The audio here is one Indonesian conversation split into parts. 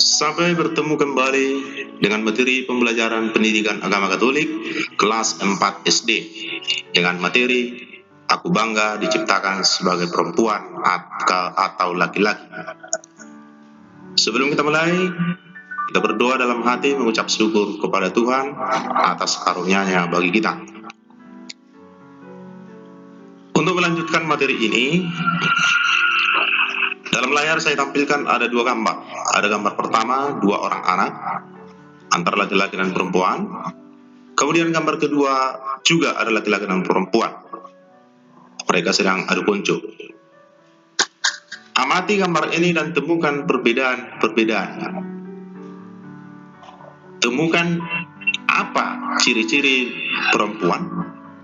Sampai bertemu kembali dengan materi pembelajaran pendidikan agama Katolik kelas 4 SD dengan materi Aku bangga diciptakan sebagai perempuan atau laki-laki. Sebelum kita mulai, kita berdoa dalam hati mengucap syukur kepada Tuhan atas karunia-Nya bagi kita. Untuk melanjutkan materi ini, dalam layar saya tampilkan ada dua gambar. Ada gambar pertama, dua orang anak, antara laki-laki dan perempuan. Kemudian gambar kedua juga ada laki-laki dan perempuan. Mereka sedang adu konco. Amati gambar ini dan temukan perbedaan. Temukan apa ciri-ciri perempuan,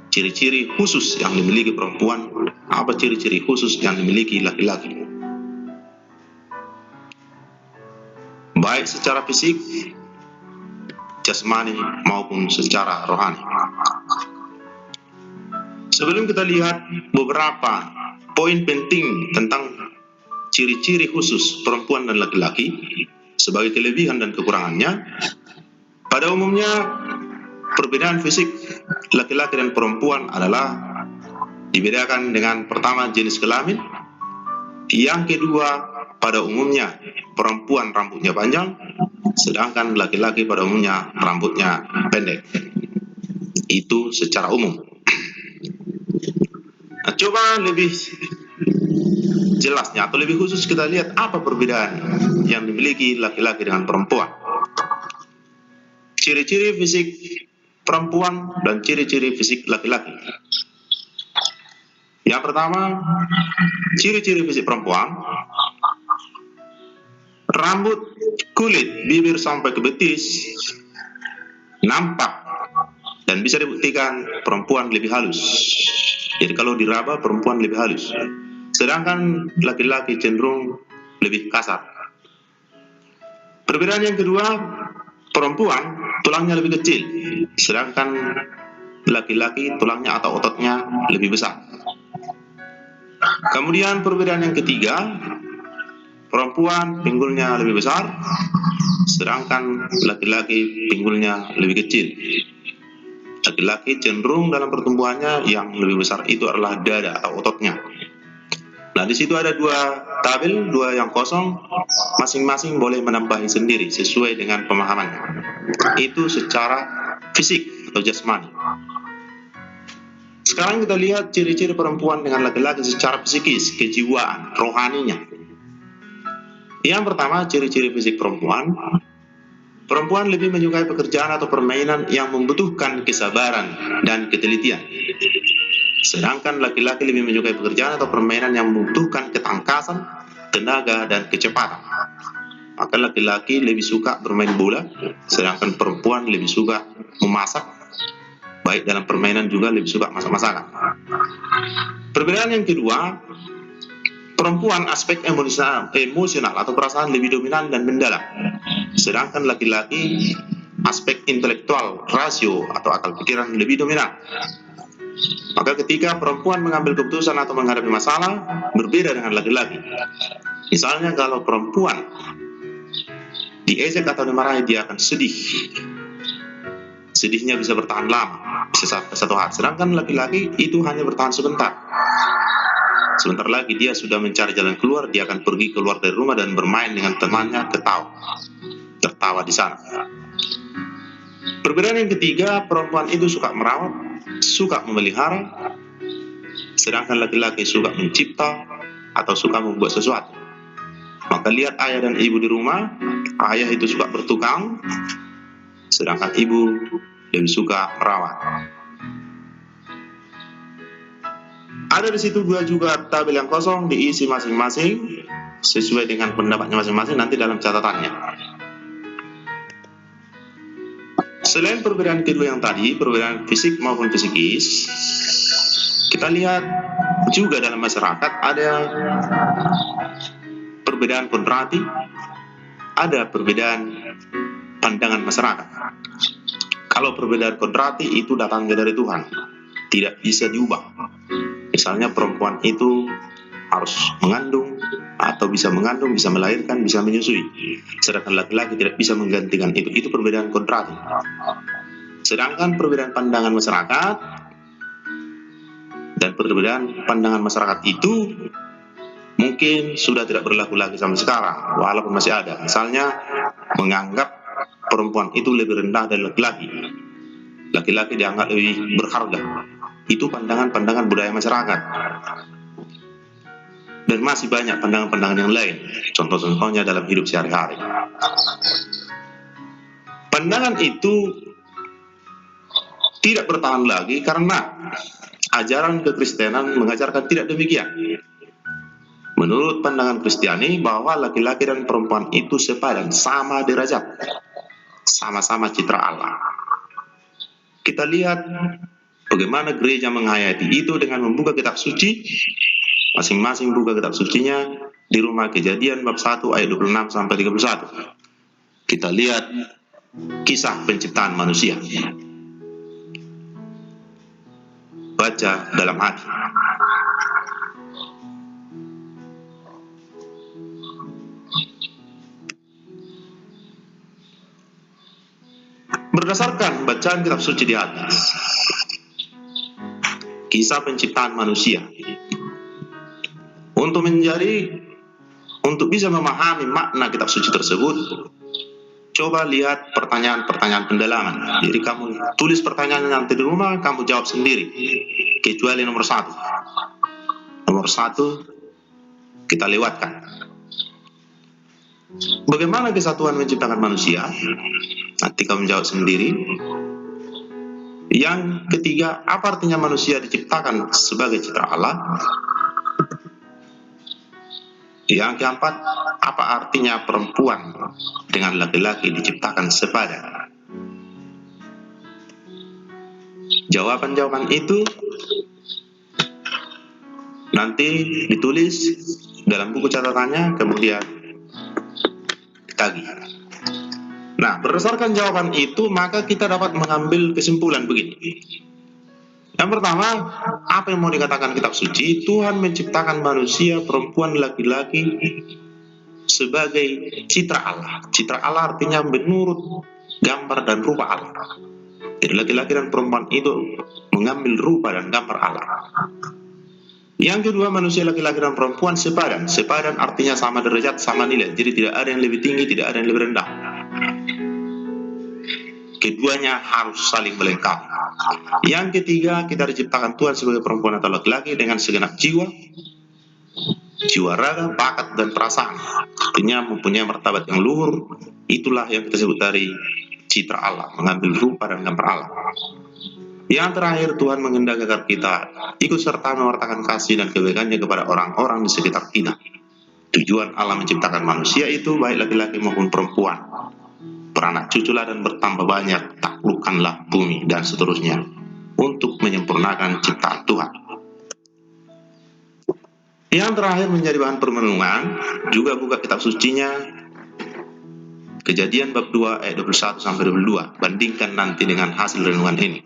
ciri-ciri khusus yang dimiliki perempuan, apa ciri-ciri khusus yang dimiliki laki-laki. Baik secara fisik, jasmani maupun secara rohani. Sebelum kita lihat beberapa poin penting tentang ciri-ciri khusus perempuan dan laki-laki sebagai kelebihan dan kekurangannya, pada umumnya perbedaan fisik laki-laki dan perempuan adalah dibedakan dengan pertama jenis kelamin, yang kedua pada umumnya perempuan rambutnya panjang, sedangkan laki-laki pada umumnya rambutnya pendek. Itu secara umum. Nah, coba lebih jelasnya atau lebih khusus kita lihat apa perbedaan yang dimiliki laki-laki dengan perempuan. Ciri-ciri fisik perempuan dan ciri-ciri fisik laki-laki. Yang pertama, ciri-ciri fisik perempuan: rambut, kulit, bibir sampai ke betis nampak dan bisa dibuktikan perempuan lebih halus. Jadi kalau diraba perempuan lebih halus, sedangkan laki-laki cenderung lebih kasar. Perbedaan yang kedua, perempuan tulangnya lebih kecil, sedangkan laki-laki tulangnya atau ototnya lebih besar. Kemudian perbedaan yang ketiga, perempuan pinggulnya lebih besar, sedangkan laki-laki pinggulnya lebih kecil. Laki-laki cenderung dalam pertumbuhannya yang lebih besar itu adalah dada atau ototnya. Nah, di situ ada dua tabel, dua yang kosong, masing-masing boleh menambahi sendiri sesuai dengan pemahamannya. Itu secara fisik atau jasmani. Sekarang kita lihat ciri-ciri perempuan dengan laki-laki secara psikis, kejiwaan, rohaninya. Yang pertama, ciri-ciri fisik perempuan. Perempuan lebih menyukai pekerjaan atau permainan yang membutuhkan kesabaran dan ketelitian. Sedangkan laki-laki lebih menyukai pekerjaan atau permainan yang membutuhkan ketangkasan, tenaga, dan kecepatan. Maka laki-laki lebih suka bermain bola, sedangkan perempuan lebih suka memasak, baik dalam permainan juga lebih suka masak-masakan. Perbedaan yang kedua, perempuan aspek emosional atau perasaan lebih dominan dan mendalam, sedangkan laki-laki aspek intelektual, rasio atau akal pikiran lebih dominan. Maka ketika perempuan mengambil keputusan atau menghadapi masalah berbeda dengan laki-laki. Misalnya kalau perempuan diejek atau dimarahi, dia akan sedih. Sedihnya bisa bertahan lama, bisa satu hari. Sedangkan laki-laki itu hanya bertahan sebentar. Sebentar lagi dia sudah mencari jalan keluar, dia akan pergi keluar dari rumah dan bermain dengan temannya, tertawa di sana. Perbedaan yang ketiga, perempuan itu suka merawat, suka memelihara, sedangkan laki-laki suka mencipta atau suka membuat sesuatu. Maka lihat ayah dan ibu di rumah, ayah itu suka bertukang, sedangkan ibu lebih suka merawat. Ada di situ juga tabel yang kosong, diisi masing-masing sesuai dengan pendapatnya masing-masing nanti dalam catatannya. Selain perbedaan kedua yang tadi, perbedaan fisik maupun psikis, kita lihat juga dalam masyarakat ada perbedaan kodrati, ada perbedaan pandangan masyarakat. Kalau perbedaan kodrati itu datangnya dari Tuhan, tidak bisa diubah. Misalnya perempuan itu harus mengandung, atau bisa mengandung, bisa melahirkan, bisa menyusui. Sedangkan laki-laki tidak bisa menggantikan itu. Itu perbedaan kodrati. Sedangkan perbedaan pandangan masyarakat dan perbedaan pandangan masyarakat itu mungkin sudah tidak berlaku lagi sampai sekarang, walaupun masih ada. Misalnya menganggap perempuan itu lebih rendah dari laki-laki. Laki-laki dianggap lebih berharga. Itu pandangan-pandangan budaya masyarakat. Dan masih banyak pandangan-pandangan yang lain, contoh-contohnya dalam hidup sehari-hari. Pandangan itu tidak bertahan lagi karena ajaran kekristenan mengajarkan tidak demikian. Menurut pandangan Kristiani bahwa laki-laki dan perempuan itu sepadan, sama derajat, sama-sama citra Allah. Kita lihat bagaimana gereja menghayati itu dengan membuka kitab suci. Masing-masing buka kitab sucinya di Rumah Kejadian bab 1 ayat 26 sampai 31. Kita lihat kisah penciptaan manusia. Baca dalam hati. Berdasarkan bacaan kitab suci di atas, kisah penciptaan manusia, untuk bisa memahami makna kitab suci tersebut, coba lihat pertanyaan-pertanyaan pendalaman. Jadi kamu tulis pertanyaan nanti di rumah, kamu jawab sendiri, kecuali nomor 1. Nomor 1 kita lewatkan. Bagaimana kesatuan menciptakan manusia? Nanti kamu jawab sendiri. Yang ketiga, apa artinya manusia diciptakan sebagai citra Allah? Yang keempat, apa artinya perempuan dengan laki-laki diciptakan sepadan? Jawaban-jawaban itu nanti ditulis dalam buku catatannya, kemudian ditagih. Nah, berdasarkan jawaban itu, maka kita dapat mengambil kesimpulan begini. Yang pertama, apa yang mau dikatakan kitab suci? Tuhan menciptakan manusia, perempuan, laki-laki sebagai citra Allah. Citra Allah artinya menurut gambar dan rupa Allah. Jadi laki-laki dan perempuan itu mengambil rupa dan gambar Allah. Yang kedua, manusia laki-laki dan perempuan sepadan. Sepadan artinya sama derajat, sama nilai. Jadi tidak ada yang lebih tinggi, tidak ada yang lebih rendah. Keduanya harus saling melengkapi. Yang ketiga, kita diciptakan Tuhan sebagai perempuan atau laki-laki dengan segenap jiwa, raga, bakat, dan perasaan. Artinya mempunyai martabat yang luhur. Itulah yang kita sebut dari citra Allah, mengambil rupa dan gambar Allah. Yang terakhir, Tuhan menghendaki agar kita ikut serta mewartakan kasih dan kebaikannya kepada orang-orang di sekitar kita. Tujuan Allah menciptakan manusia itu baik laki-laki maupun perempuan. Beranak cuculah dan bertambah banyak, taklukkanlah bumi, dan seterusnya, untuk menyempurnakan ciptaan Tuhan. Yang terakhir menjadi bahan permenungan, juga buka kitab sucinya, Kejadian bab 2 ayat 21 sampai 22. Bandingkan nanti dengan hasil renungan ini.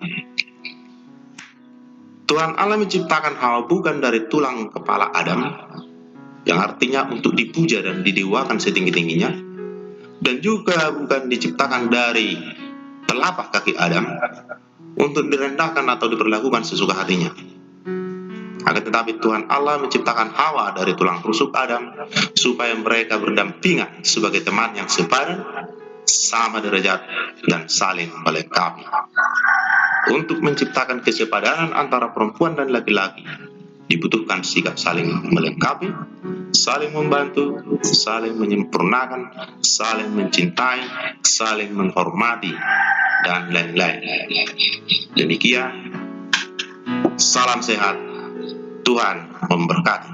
Tuhan Allah menciptakan Hawa bukan dari tulang kepala Adam, yang artinya untuk dipuja dan didewakan setinggi-tingginya, dan juga bukan diciptakan dari telapak kaki Adam untuk direndahkan atau diperlakukan sesuka hatinya. Akan tetapi Tuhan Allah menciptakan Hawa dari tulang rusuk Adam supaya mereka berdampingan sebagai teman yang sepadan, sama derajat, dan saling melengkapi. Untuk menciptakan kesepadanan antara perempuan dan laki-laki, dibutuhkan sikap saling melengkapi, saling membantu, saling menyempurnakan, saling mencintai, saling menghormati, dan lain-lain. Demikian, salam sehat, Tuhan memberkati.